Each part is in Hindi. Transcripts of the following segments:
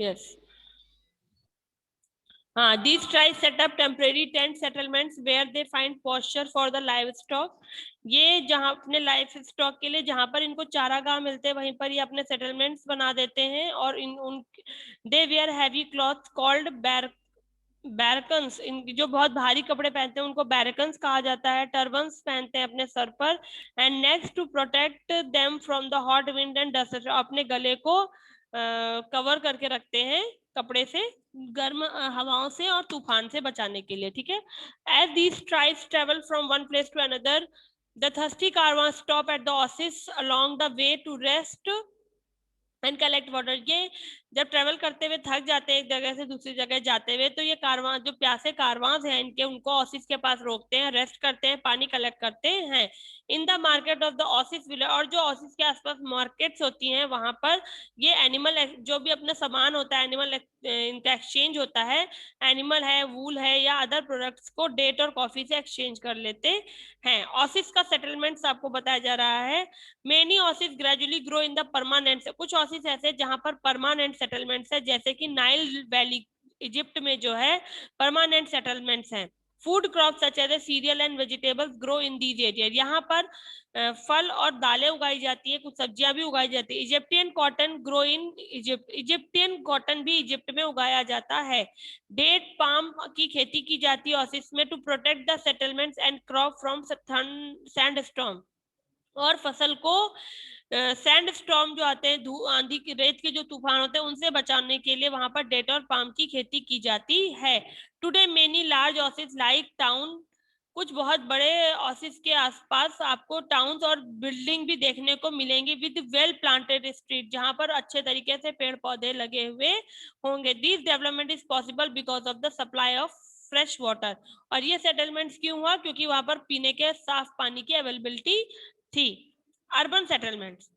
यस हाँ, these tribes set up temporary tent settlements where they find pasture for the livestock. ये जहाँ अपने लाइफ स्टॉक के लिए जहाँ पर इनको चारागाह मिलते हैं वहीं पर ये अपने सेटलमेंट्स बना देते हैं और इन उन दे वेयर हैवी क्लॉथ कॉल्ड बैरकन्स, इन जो बहुत भारी कपड़े पहनते हैं उनको बैरकन्स कहा जाता है. टर्बन्स पहनते हैं अपने सर पर and next to protect them from the hot wind and dust, अपने गले को कवर करके रखते हैं कपड़े से गर्म हवाओं से और तूफान से बचाने के लिए. ठीक है. As these tribes travel from one place to another the thirsty caravan stop at the oasis along the way to rest and collect water. ये जब ट्रेवल करते हुए थक जाते हैं एक जगह से दूसरी जगह जाते हुए तो ये कारवां जो प्यासे कारवां हैं इनके उनको ओसिस के पास रोकते हैं, रेस्ट करते हैं, पानी कलेक्ट करते हैं. In the market of the Oasis village, और जो ओसिस के आसपास मार्केट्स होती हैं वहां पर ये एनिमल जो भी अपना सामान होता है एनिमल इनका एक्सचेंज होता है. एनिमल है, वूल है या अदर प्रोडक्ट्स को डेट और कॉफी से एक्सचेंज कर लेते हैं. ओसिस का सेटलमेंट्स आपको बताया जा रहा है. Many Oasis gradually grow in the permanent, कुछ ओसिस ऐसे जहां पर परमानेंट सेटलमेंट्स है जैसे कि नाइल वैली इजिप्ट में जो है परमानेंट सेटलमेंट्स हैं. Food crop such as cereal and vegetables grow in these area, यहाँ पर फल और दालें उगाई जाती है, कुछ सब्जियां भी उगाई जाती है. Egyptian cotton grow in Egypt, Egyptian cotton भी इजिप्ट में उगाया जाता है. डेट पाम की खेती की जाती है ओसिस में to protect the settlements and crop from sandstorm, और फसल को सैंड स्टॉर्म जो आते हैं आंधी की रेत के जो तूफान होते हैं उनसे बचाने के लिए वहां पर डेट और पाम की खेती की जाती है. Today many large oasis like town, कुछ बहुत बड़े ऑसिस के आसपास आपको टाउन्स और बिल्डिंग भी देखने को मिलेंगे विद वेल प्लांटेड स्ट्रीट, जहां पर अच्छे तरीके से पेड़ पौधे लगे हुए होंगे. This development is possible because of the supply of fresh water, और ये सेटलमेंट्स क्यों हुआ? क्योंकि वहां पर पीने के साफ पानी की अवेलेबिलिटी थी. Urban settlements,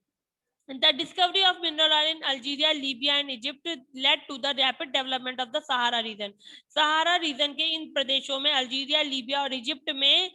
the discovery of mineral oil in Algeria, Libya and Egypt led to the rapid development of the Sahara region. Sahara region के इन प्रदेशों में अल्जीरिया, लीबिया और इजिप्ट में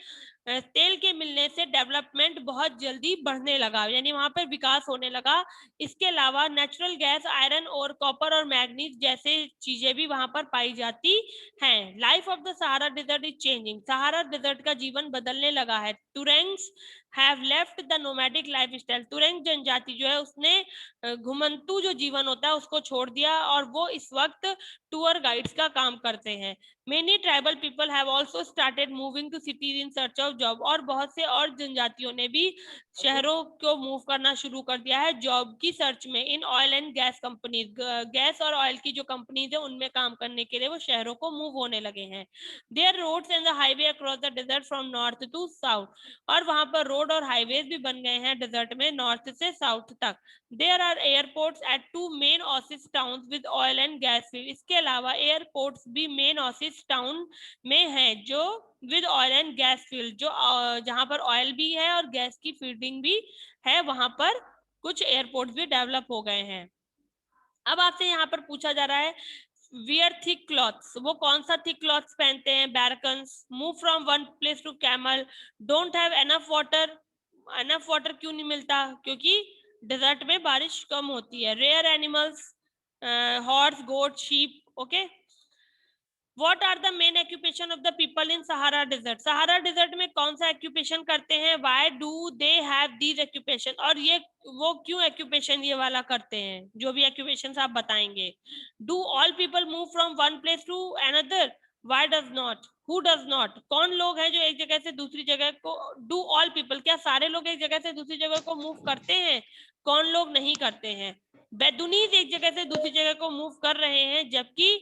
तेल के मिलने से डेवलपमेंट बहुत जल्दी बढ़ने लगा, यानी वहां पर विकास होने लगा. इसके अलावा नेचुरल गैस, आयरन और कॉपर और मैग्नीज जैसे चीजें भी वहां पर पाई जाती हैं. Life of the Sahara desert is changing, Sahara desert का जीवन बदलने लगा है. Tuaregs have left the nomadic lifestyle, Tuareg जनजाति जो है उसने घुमंतु जो जीवन होता है उसको छोड़ दिया और वो इस वक्त टूर गाइड्स का काम करते हैं. Many tribal people have also started moving to cities in search of job, और बहुत से और जनजातियों ने भी शहरों को मूव करना शुरू कर दिया है जॉब की सर्च में. In oil and gas companies, gas और ऑयल की जो कंपनीज है उनमें काम करने के लिए वो शहरों को मूव होने लगे हैं. There roads and the highway across the desert from north to south, और वहां पर रोड और हाईवेज भी बन गए हैं डेजर्ट में नॉर्थ से साउथ तक. There are airports at two main oasis towns with oil and gas field, इसके अलावा एयरपोर्ट्स भी मेन ओसिस टाउन में हैं जो with oil and gas field, जो जहां पर ऑयल भी है और गैस की फील्डिंग भी है, वहां पर कुछ एयरपोर्ट भी डेवलप हो गए हैं. अब आपसे यहाँ पर पूछा जा रहा है वियर थिक क्लॉथ्स, वो कौन सा थिक क्लॉथ्स पहनते हैं? Barkhans. Move from one place to camel. Don't have enough water, enough water क्यों नहीं मिलता? क्योंकि डेजर्ट में बारिश कम होती है. Rare animals, horse, goat, sheep. Okay. What are the main occupation of the people in Sahara Desert? Sahara Desert में कौन सा occupation करते हैं? Why do they have these occupation? और ये वो क्यों occupation ये वाला करते हैं? जो भी occupations आप बताएंगे. Do all people move from one place to another? Why does not? Who does not? कौन लोग हैं जो एक जगह से दूसरी जगह को? Do all people, क्या सारे लोग एक जगह से दूसरी जगह को मूव करते हैं? कौन लोग नहीं करते हैं? बेदुनीज एक जगह से दूसरी जगह को मूव कर रहे हैं जबकि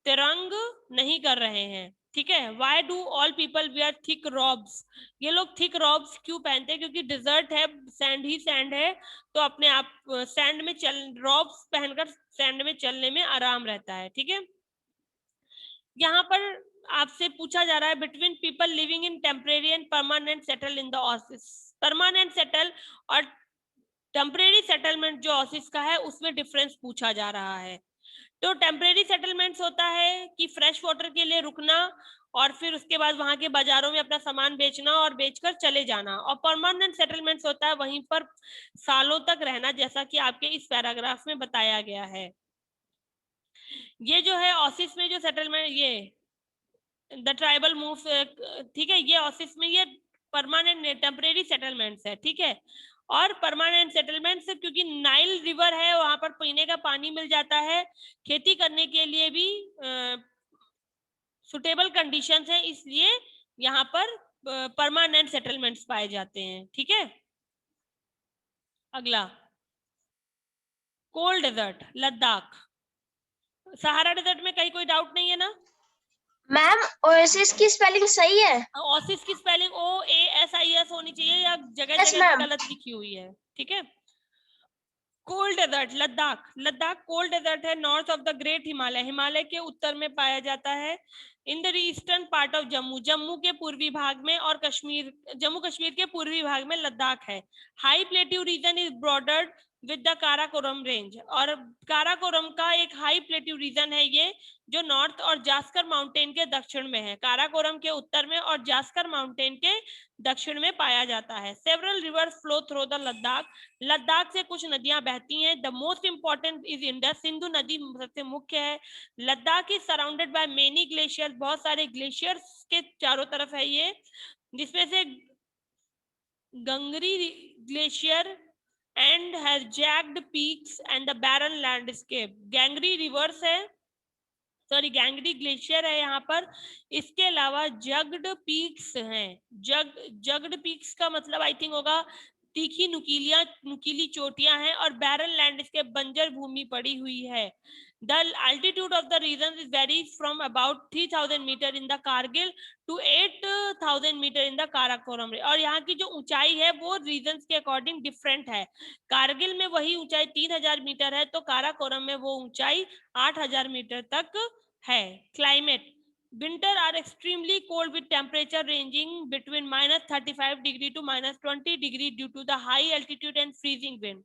तिरंग नहीं कर रहे हैं. ठीक है. Why do all people wear thick robes? ये लोग थिक रॉब्स क्यों पहनते हैं? क्योंकि डिजर्ट है, सैंड ही सैंड है, तो अपने आप सैंड में रॉब्स पहनकर सैंड में चलने में आराम रहता है. ठीक है. यहाँ पर आपसे पूछा जा रहा है between people living in temporary and permanent settle in the oasis. Permanent settle और टेम्परेरी सेटलमेंट जो ऑसिस का है उसमें डिफरेंस पूछा जा रहा है. तो टेम्परेरी सेटलमेंट्स होता है कि फ्रेश वाटर के लिए रुकना और फिर उसके बाद वहां के बाजारों में अपना सामान बेचना और बेचकर चले जाना. और परमानेंट सेटलमेंट्स होता है वहीं पर सालों तक रहना, जैसा कि आपके इस पैराग्राफ में बताया गया है. ये जो है ओसिस में जो सेटलमेंट, ये द ट्राइबल मूव, ठीक है, ये ओसिस में ये परमानेंट टेम्परेरी सेटलमेंट्स है, ठीक है। और परमानेंट सेटलमेंट्स क्योंकि नाइल रिवर है, वहां पर पीने का पानी मिल जाता है, खेती करने के लिए भी सुटेबल कंडीशंस हैं, इसलिए यहाँ पर परमानेंट सेटलमेंट्स पाए जाते हैं, ठीक है। अगला cold desert Ladakh. Sahara desert में कहीं कोई डाउट नहीं है ना? मैम ओएसिस की स्पेलिंग सही है? ओसिस की स्पेलिंग OASIS होनी चाहिए, या जगह यस जगह मैम। गलत लिखी हुई है, ठीक है। Cold desert Ladakh, Ladakh cold desert है north of the great Himalaya, Himalaya के उत्तर में पाया जाता है। In the eastern part of Jammu, Jammu के पूर्वी भाग में, और कश्मीर, जम्मू कश्मीर के पूर्वी भाग में लद्दाख है। High plateau region is bordered with the Karakoram range, और काराकोरम का एक हाई प्लेट्यू रीजन है ये, जो नॉर्थ और जास्कर माउंटेन के दक्षिण में है। काराकोरम के उत्तर में और जास्कर माउंटेन के दक्षिण में पाया जाता है। Several reverse flow through the Ladakh, Ladakh से कुछ नदियां बहती हैं। The most important is Indus, Sindhu नदी सबसे मुख्य है। Ladakh is surrounded by many glaciers, बहुत सारे ग्लेशियर्स के चारों तरफ है ये, जिसमें से Gangri glacier and has jagged peaks and the barren landscape. Gangri rivers है, सॉरी गैंगरी ग्लेशियर है यहाँ पर। इसके अलावा जग्ड पीक्स हैं, जग्ड पीक्स का मतलब आई थिंक होगा तीखी नुकीली चोटियां हैं, और बैरन लैंडस्केप बंजर भूमि पड़ी हुई है। The altitude of the region is varies from about 3000 metre in the Kargil to 8000 metre in the Karakoram. और यहाँ की जो ऊंचाई है वो रीजन के अकॉर्डिंग डिफरेंट है। कारगिल में वही ऊंचाई 3000 मीटर है, तो काराकोरम में वो ऊंचाई 8000 मीटर तक है। Climate, winter are extremely cold with temperature ranging between -35 degree to -20 degree due to the high altitude and freezing wind.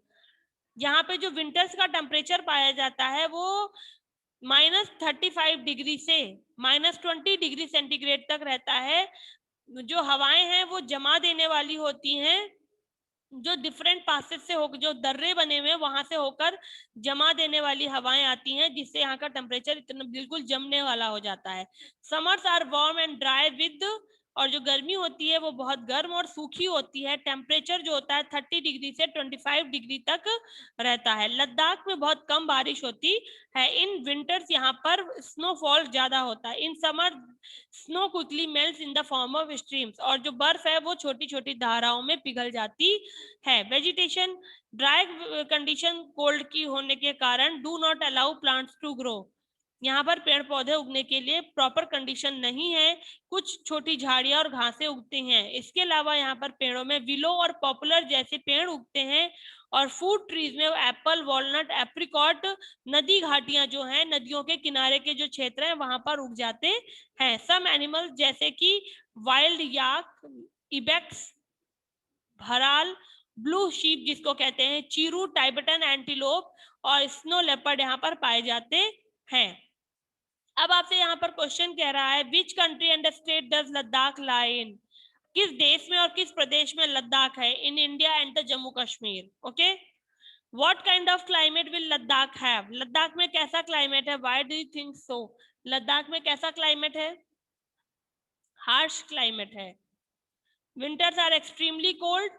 यहाँ पे जो विंटर्स का टेम्परेचर पाया जाता है वो -35 डिग्री से -20 डिग्री सेंटीग्रेड तक रहता है। जो हवाएं हैं वो जमा देने वाली होती हैं, जो डिफरेंट पासेस से होकर, जो दर्रे बने हुए हैं वहां से होकर जमा देने वाली हवाएं आती हैं, जिससे यहाँ का टेम्परेचर इतना बिल्कुल जमने वाला हो जाता है। Summers are warm and dry with, और जो गर्मी होती है वो बहुत गर्म और सूखी होती है। टेम्परेचर जो होता है 30 डिग्री से 25 डिग्री तक रहता है। लद्दाख में बहुत कम बारिश होती है। इन विंटर्स यहाँ पर स्नोफॉल ज्यादा होता है। In summer snow quickly melts in the form of streams, और जो बर्फ है वो छोटी छोटी धाराओं में पिघल जाती है। वेजिटेशन, ड्राई कंडीशन कोल्ड की होने के कारण do not allow plants to grow, यहाँ पर पेड़ पौधे उगने के लिए प्रॉपर कंडीशन नहीं है, कुछ छोटी झाड़ियां और घासें उगती हैं। इसके अलावा यहाँ पर पेड़ों में विलो और पॉपुलर जैसे पेड़ उगते हैं, और फूड ट्रीज में एप्पल, वॉलनट, एप्रिकॉट, नदी घाटियां जो हैं, नदियों के किनारे के जो क्षेत्र हैं वहां पर उग जाते हैं। सम एनिमल्स जैसे कि वाइल्ड याक, इबेक्स, भराल, ब्लू शीप जिसको कहते हैं, चीरू, टाइबेटन एंटीलोप और स्नो लेपर्ड यहाँ पर पाए जाते हैं। अब आपसे यहाँ पर क्वेश्चन कह रहा है which country and state does Ladakh lie in, किस देश में और किस प्रदेश में लद्दाख है? In India and the Jammu Kashmir. Okay, what kind of climate will Ladakh have, Ladakh में कैसा क्लाइमेट है? Why do you think so? Ladakh में कैसा क्लाइमेट है? हार्श क्लाइमेट है। Winters are extremely cold,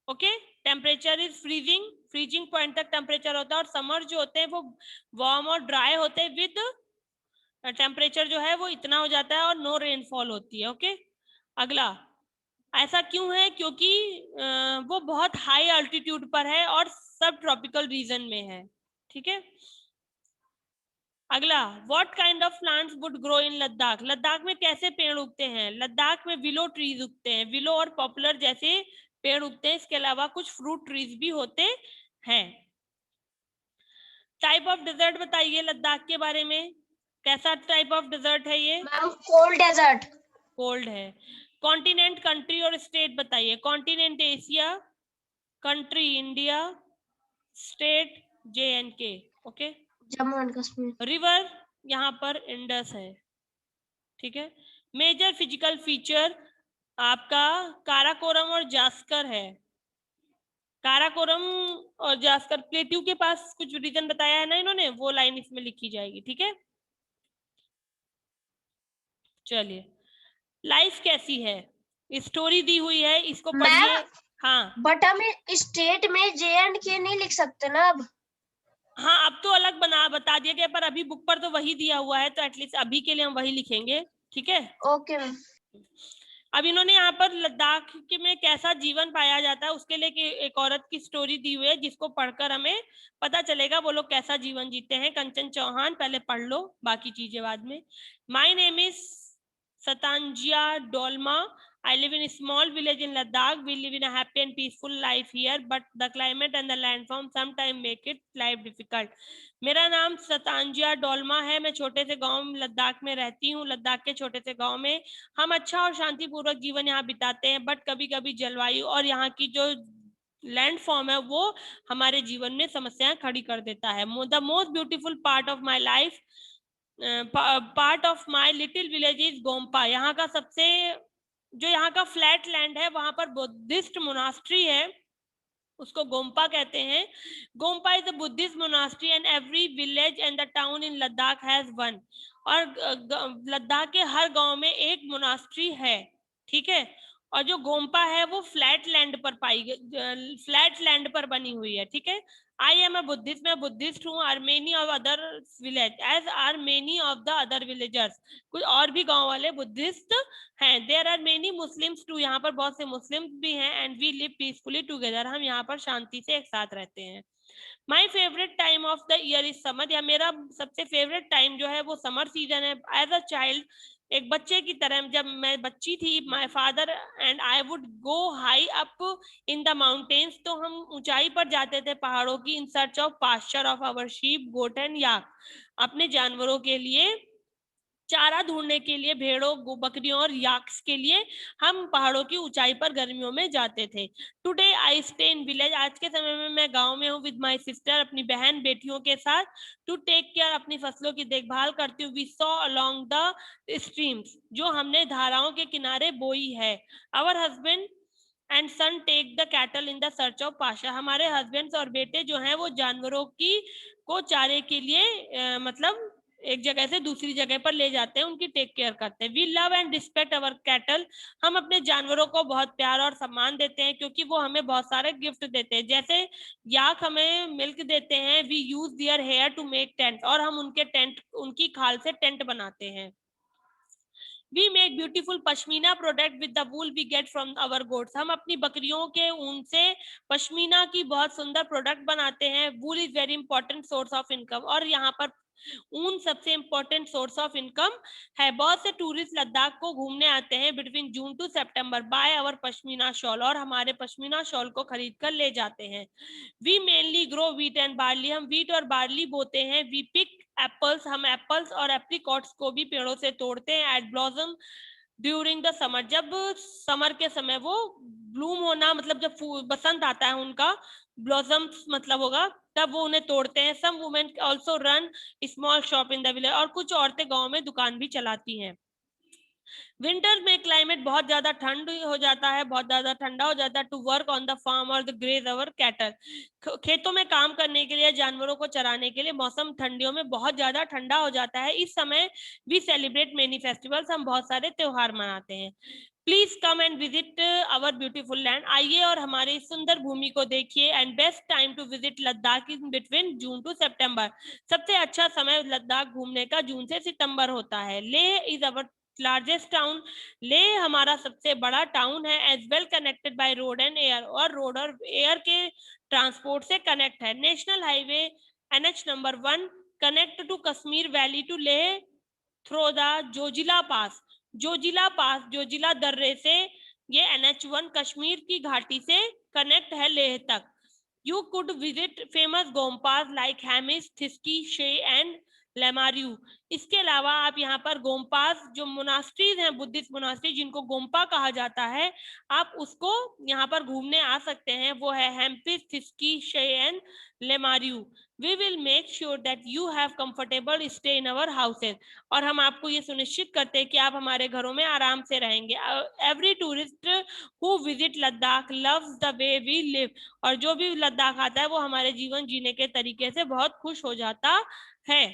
okay, temperature is freezing, freezing point तक टेम्परेचर होता है, और समर जो होते हैं वो वार्म और ड्राई होते हैं, विद टेम्परेचर जो है वो इतना हो जाता है और नो रेनफॉल होती है। ओके, अगला, ऐसा क्यों है? क्योंकि वो बहुत हाई अल्टीट्यूड पर है और सब ट्रॉपिकल रीजन में है, ठीक है। अगला, what kind of plants would grow in Ladakh, Ladakh में कैसे पेड़ उगते हैं? लद्दाख में विलो ट्रीज उगते हैं, विलो और पॉपुलर जैसे पेड़ उगते हैं। इसके अलावा कुछ फ्रूट ट्रीज भी होते हैं। टाइप ऑफ डेजर्ट बताइए लद्दाख के बारे में, कैसा टाइप ऑफ डेजर्ट है ये? Ma'am cold desert. कोल्ड है। कॉन्टिनेंट, कंट्री और स्टेट बताइए। Continent Asia, country India, state JNK। Okay, Jammu and Kashmir. River यहाँ पर इंडस है, ठीक है। मेजर फिजिकल फीचर आपका काराकोरम और जास्कर है। काराकोरम और जास्कर प्लेट्यू के पास कुछ रीजन बताया है ना इन्होंने, वो लाइन इसमें लिखी जाएगी, ठीक है। चलिए, लाइफ कैसी है, स्टोरी दी हुई है, इसको पढ़िए। मैम हाँ बट हम स्टेट में जे एंड के नहीं लिख सकते ना अब। हाँ, अब तो अलग बता दिया गया, पर अभी बुक पर तो वही दिया हुआ है, तो एटलीस्ट अभी के लिए हम वही लिखेंगे, ठीक है। Okay ma'am. अब इन्होंने यहाँ पर लद्दाख के में कैसा जीवन पाया जाता है उसके लिए एक औरत की स्टोरी दी हुई है, जिसको पढ़कर हमें पता चलेगा वो लोग कैसा जीवन जीते हैं। कंचन चौहान, पहले पढ़ लो, बाकी चीजें बाद में। My name is Stanzin Dolma. I live in a small village in Ladakh. We live in a happy and peaceful life here, but the climate and the landform sometimes make it life difficult. मेरा नाम सतांजिया डोलमा है, मैं छोटे से गांव लद्दाख में रहती हूँ। लद्दाख के छोटे से गांव में हम अच्छा और शांतिपूर्वक जीवन यहाँ बिताते हैं, बट कभी कभी जलवायु और यहाँ की जो लैंड फॉर्म है वो हमारे जीवन में समस्याएं खड़ी कर देता है। The most beautiful part of my life, part of my little village is gompa. यहाँ का सबसे जो यहाँ का फ्लैट लैंड है वहां पर बुद्धिस्ट मोनास्ट्री है, उसको गोम्पा कहते हैं। Gompa is a Buddhist monastery and every village and the town in Ladakh has one. और लद्दाख के हर गांव में एक मोनास्ट्री है, ठीक है। और जो गोम्पा है वो फ्लैट लैंड पर फ्लैट लैंड पर बनी हुई है, ठीक है। आई एम अ बुद्धिस्ट, मैं बुद्धिस्ट हूँ। Are many of other village as are many of the other villagers, कुछ और भी गांव वाले बुद्धिस्ट हैं। There are many Muslims too, यहाँ पर बहुत से मुस्लिम भी हैं। And we live peacefully together, हम यहाँ पर शांति से एक साथ रहते हैं। My favourite time of the year is summer, या मेरा सबसे फेवरेट टाइम जो है वो समर सीजन है। एज अ चाइल्ड, एक बच्चे की तरह, जब मैं बच्ची थी, my father and I would go high up in the mountains, तो हम ऊंचाई पर जाते थे पहाड़ों की, in search of pasture of our sheep goat and yak, अपने जानवरों के लिए चारा ढूंढने के लिए, भेड़ों बकरियों और याक्स के लिए हम पहाड़ों की ऊंचाई पर गर्मियों में जाते थे। Today I stay in village, आज के समय में मैं गांव में हूँ, विद माय सिस्टर, अपनी बहन बेटियों के साथ। टू टेक केयर, अपनी फसलों की देखभाल करती हूँ। We sow along the streams, जो हमने धाराओं के किनारे बोई है। Our husband and son take the cattle in the search of pasture, हमारे हस्बैंड और बेटे जो हैं वो जानवरों की को चारे के लिए मतलब एक जगह से दूसरी जगह पर ले जाते हैं, उनकी टेक केयर करते हैं। We love and respect our cattle, हम अपने जानवरों को बहुत प्यार और सम्मान देते हैं, क्योंकि वो हमें बहुत सारे गिफ्ट देते हैं। जैसे याक हमें मिल्क देते हैं। We use their hair to make tent, और हम उनके टेंट, उनकी खाल से टेंट बनाते हैं। We make beautiful pashmina product with the wool we get from our goats, हम अपनी बकरियों के ऊन से पश्मीना की बहुत सुंदर प्रोडक्ट बनाते हैं। वूल is very important source of income, और यहाँ पर ऊन सबसे इंपॉर्टेंट सोर्स ऑफ इनकम है। बहुत से टूरिस्ट लद्दाख को घूमने आते हैं between June to September, by our pashmina shawl, और हमारे पश्मीना शॉल को खरीद कर ले जाते हैं। We mainly grow wheat and barley, हम वीट और बार्ली बोते हैं। वी पिक एप्पल्स, हम एप्पल्स और एप्रिकॉट्स को भी पेड़ों से तोड़ते हैं। At blossom during the summer, जब समर के समय वो ब्लूम होना, मतलब जब बसंत आता है उनका, ब्लॉसम्स मतलब होगा, तब वो उन्हें तोड़ते हैं। Some women also run small shop in the village, और कुछ औरतें गांव में दुकान भी चलाती हैं। विंटर में क्लाइमेट बहुत ज्यादा ठंड हो जाता है, बहुत ज्यादा ठंडा हो जाता है। To work on the farm और द ग्रेज अवर कैटल, खेतों में काम करने के लिए, जानवरों को चराने के लिए मौसम ठंडियों में बहुत ज्यादा ठंडा हो जाता है। इस समय वी सेलिब्रेट मेनी फेस्टिवल्स, हम बहुत सारे त्योहार मनाते हैं। Please come and visit our beautiful land, आइए और हमारी सुंदर भूमि को देखिए। And best time to visit Ladakh in between June to September, सबसे अच्छा समय लद्दाख घूमने का जून से सितंबर होता है। Leh is our largest town, Leh हमारा सबसे बड़ा टाउन है। As well connected by road and air, और रोड और एयर के ट्रांसपोर्ट से कनेक्ट है। National highway NH number 1 connect to Kashmir valley to Leh through the Zojila pass, Zojila pass, Zojila दर्रे से ये NH1 कश्मीर की घाटी से कनेक्ट है लेह तक। You could visit famous गोम्पास like Hemis, थिस्की, शे एंड लेमारियू। इसके अलावा आप यहाँ पर गोम्पास, जो मोनास्ट्रीज हैं, बुद्धिस्ट मोनास्ट्री जिनको गोम्पा कहा जाता है, आप उसको यहाँ पर घूमने आ सकते हैं। वो है हेम्पिस, थिस्की, शे and लेमारियू। We will make sure that you have comfortable stay in our houses. और हम आपको ये सुनिश्चित करते हैं कि आप हमारे घरों में आराम से रहेंगे. Every tourist who visit Ladakh loves the way we live. और जो भी लद्दाख आता है वो हमारे जीवन जीने के तरीके से बहुत खुश हो जाता है.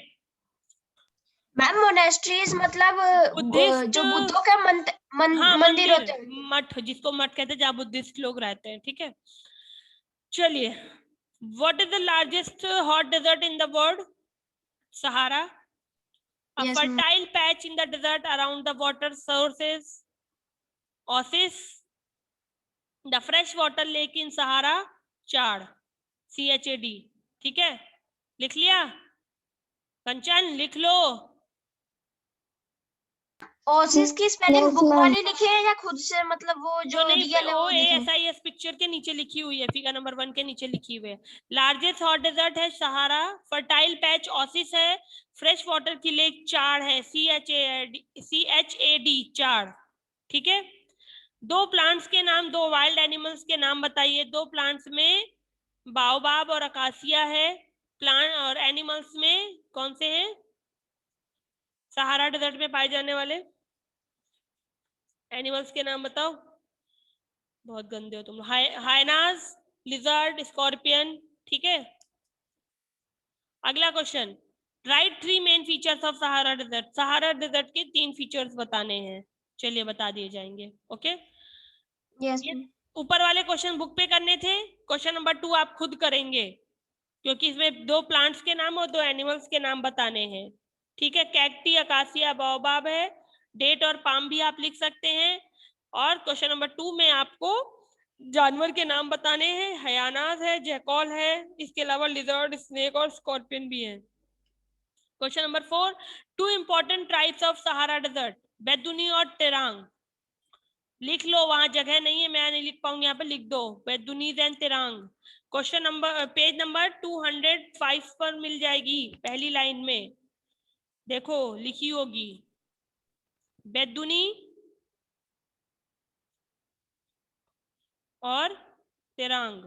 मैम मोनेस्ट्रीज मतलब बुद्धिस्ट, जो बुद्धों के हाँ मंदिर होते हैं. मठ, जिसको मठ कहते हैं, जहाँ बुद्धिस्ट लोग रहते हैं. ठीक है, चलिए. What is the largest hot desert in the world? Sahara. A Yes, ma'am. fertile patch in the desert around the water sources. Oasis. The freshwater lake in Sahara. Chad. CHAD. ठीक है, लिख लिया? कंचन लिख लो. ओसिस की स्पेलिंग बुक वाली लिखी है या खुद से, मतलब वो जो नहीं, रियल है वो लिखी है? OASIS पिक्चर के नीचे लिखी हुई है, फिगर नंबर 1 के नीचे लिखी हुई है. लार्जेस्ट हॉट डेजर्ट है सहारा, फर्टाइल पैच ओसिस है, फ्रेश वाटर की लेक चाड है, CHAD चाड. ठीक है, 2 प्लांट्स के नाम, 2 वाइल्ड एनिमल्स के नाम बताइए. 2 प्लांट्स में बाओबाब और अकासिया है. प्लांट और एनिमल्स में कौन से हैं सहारा डेजर्ट में पाए जाने वाले? एनिमल्स के नाम बताओ. बहुत गंदे हो तुम. Hyenas, lizard, scorpion. ठीक है, अगला question. Write 3 main features of Sahara desert. Sahara desert के 3 फीचर्स बताने हैं. चलिए बता दिए जाएंगे. Okay, yes. ऊपर वाले क्वेश्चन बुक पे करने थे. क्वेश्चन नंबर 2 आप खुद करेंगे, क्योंकि इसमें 2 प्लांट्स के नाम और 2 एनिमल्स के नाम बताने हैं. ठीक है, कैक्टी, अकासिया, बाओबाब है. डेट और पाम भी आप लिख सकते हैं. और क्वेश्चन नंबर 2 में आपको जानवर के नाम बताने हैं. हयानास है, जैकॉल है, इसके अलावा लिजर्ड, स्नेक और स्कॉर्पियन भी है. Question number 4, 2 important tribes of Sahara desert, Bedouin और तेरांग. लिख लो, वहां जगह नहीं है, मैं नहीं लिख पाऊंगी, यहाँ पे लिख दो, Bedouins and Tuareg. Question number, page number 205 पर मिल जाएगी, पहली लाइन में देखो लिखी होगी, बेदुनी और तेरांग.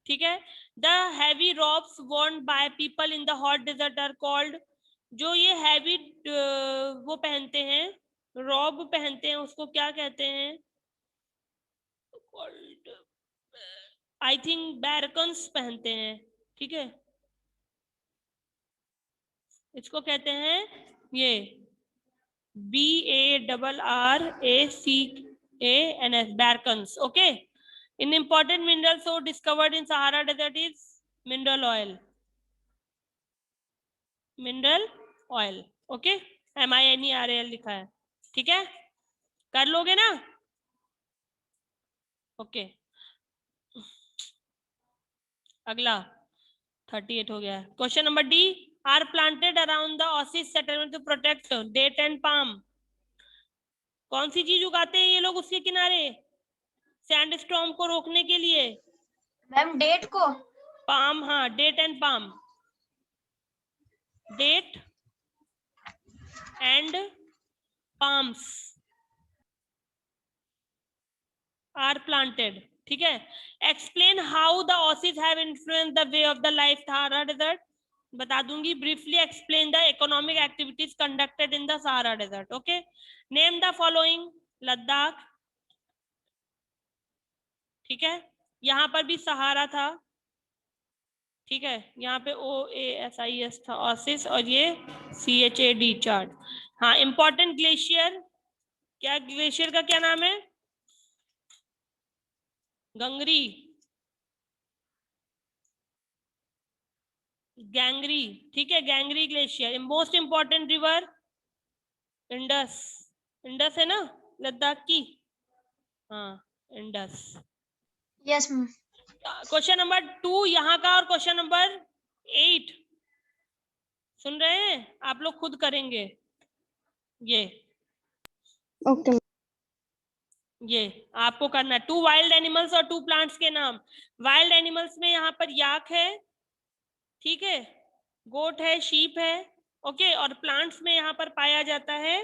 ठीक है, the heavy robes worn by people in the hot desert are called. जो ये हैवी वो पहनते हैं, रॉब पहनते हैं, उसको क्या कहते हैं? आई थिंक बैरकन्स पहनते हैं. ठीक है, इसको कहते हैं ये BARRACANS, बैरकन्स. Okay, in important minerals so discovered in Sahara desert is mineral oil. Mineral oil. Okay, MINERAL लिखा है. ठीक है, कर लोगे ना? ओके, अगला 38 हो गया. Question number D, are planted around the oasis settlement to protect date and palm. कौन सी चीज उगाते हैं ये लोग उसके किनारे सैंडस्टॉर्म को रोकने के लिए? मैम डेट को. पाम, हाँ, date and palm. Date and palms are planted. ठीक है, explain how the oasis have influenced the way of the life Sahara desert. बता दूंगी. Briefly explain the economic activities conducted in the Sahara desert. Okay, name the following. Ladakh. ठीक है, यहाँ पर भी सहारा था. ठीक है, यहाँ पे OASIS था ओसिस, और ये CHAD चार्ट. हाँ, इंपॉर्टेंट ग्लेशियर. क्या ग्लेशियर का क्या नाम है? गंगरी, गैंगरी. ठीक है, Gangri glacier. Most important river Indus. Indus है ना लद्दाख की? हाँ, इंडस. यस. क्वेश्चन नंबर 2 यहाँ का, और क्वेश्चन नंबर 8 सुन रहे हैं आप लोग, खुद करेंगे ये. ओके. ये आपको करना है. 2 वाइल्ड एनिमल्स और 2 प्लांट्स के नाम. वाइल्ड एनिमल्स में यहाँ पर याक है. ठीक है, गोट है, शीप है. ओके, और प्लांट्स में यहाँ पर पाया जाता है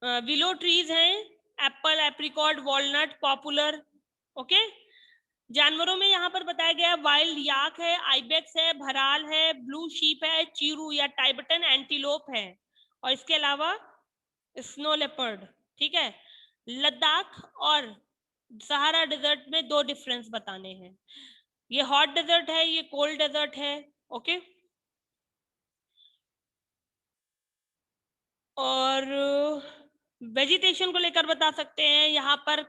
विलो ट्रीज हैं, Apple, apricot, walnut, popular. Okay, जानवरों में यहाँ पर बताया गया वाइल्ड याक है, आइबेक्स है, भराल है, ब्लू शीप है, चीरू या टाइबटन एंटीलोप है, और इसके अलावा स्नो लेपर्ड। ठीक है, लद्दाख और सहारा डेजर्ट में दो डिफरेंस बताने हैं। ये हॉट डेजर्ट है, ये कोल्ड डेजर्ट है। ओके, और वेजिटेशन को लेकर बता सकते हैं, यहाँ पर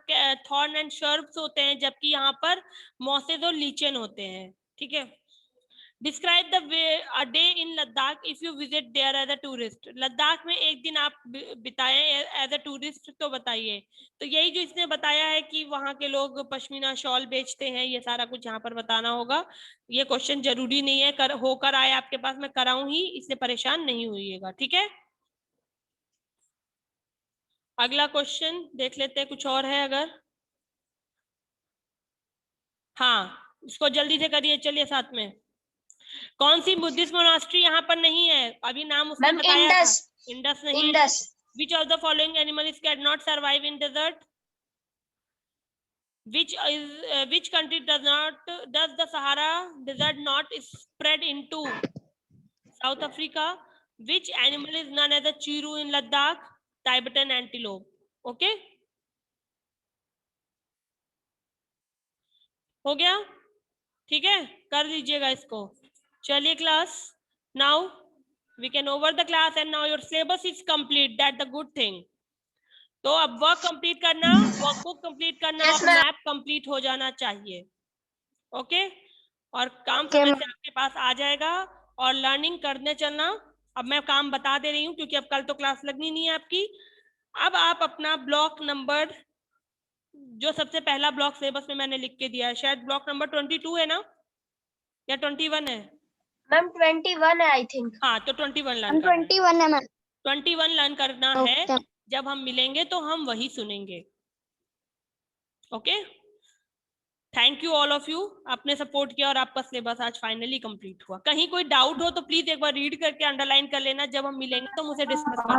थॉर्न एंड शर्ब्स होते हैं, जबकि यहाँ पर मॉसेज और लीचेन होते हैं। ठीक है, describe the way a day in Ladakh if you visit there as a tourist. Ladakh में एक दिन आप बिताए एज अ टूरिस्ट, तो बताइए। तो यही जो इसने बताया है कि वहाँ के लोग पश्मीना शॉल बेचते हैं, ये सारा कुछ यहाँ पर बताना होगा। ये क्वेश्चन जरूरी नहीं है होकर आए आपके पास, मैं कराऊं ही, इससे परेशान नहीं होइएगा। ठीक है, अगला क्वेश्चन देख लेते हैं, कुछ और है अगर। हाँ, इसको जल्दी से करिए, चलिए साथ में। कौन सी बुद्धिस्ट मोनास्ट्री यहाँ पर नहीं है? अभी नाम उसने मैम बताया था। इंडस। इंडस नहीं है। Indus. Which of the following animals cannot survive in desert? Which country does the Sahara Desert not spread into? South Africa. Which animal is known as a chiru in Ladakh? Tibetan antelope. Okay, हो गया? ठीक है, कर लीजिएगा इसको। चलिए class, now we can over the class and now your syllabus is complete, that the good thing. तो अब वर्क कंप्लीट करना, वर्कबुक कंप्लीट करना, Yes, और ma'am. मैप कंप्लीट हो जाना चाहिए। ओके, और काम समय से आपके पास आ जाएगा, और लर्निंग करने चलना। अब मैं काम बता दे रही हूँ क्योंकि अब कल तो क्लास लगनी नहीं है आपकी। अब आप अपना ब्लॉक नंबर, जो सबसे पहला ब्लॉक सिलेबस में मैंने लिख के दिया है, शायद ब्लॉक नंबर 22 है ना, या 21 है? मैम 21 है आई थिंक। हाँ, तो 21 लर्न करना है। 21 है मैम। 21 लर्न करना है। Okay. जब हम मिलेंगे तो हम वही सुनेंगे। Okay, thank you all of you, आपने सपोर्ट किया और आपका सिलेबस आज फाइनली कंप्लीट हुआ। कहीं कोई डाउट हो तो प्लीज एक बार रीड करके अंडरलाइन कर लेना, जब हम मिलेंगे तो मुझे डिस्कस कर।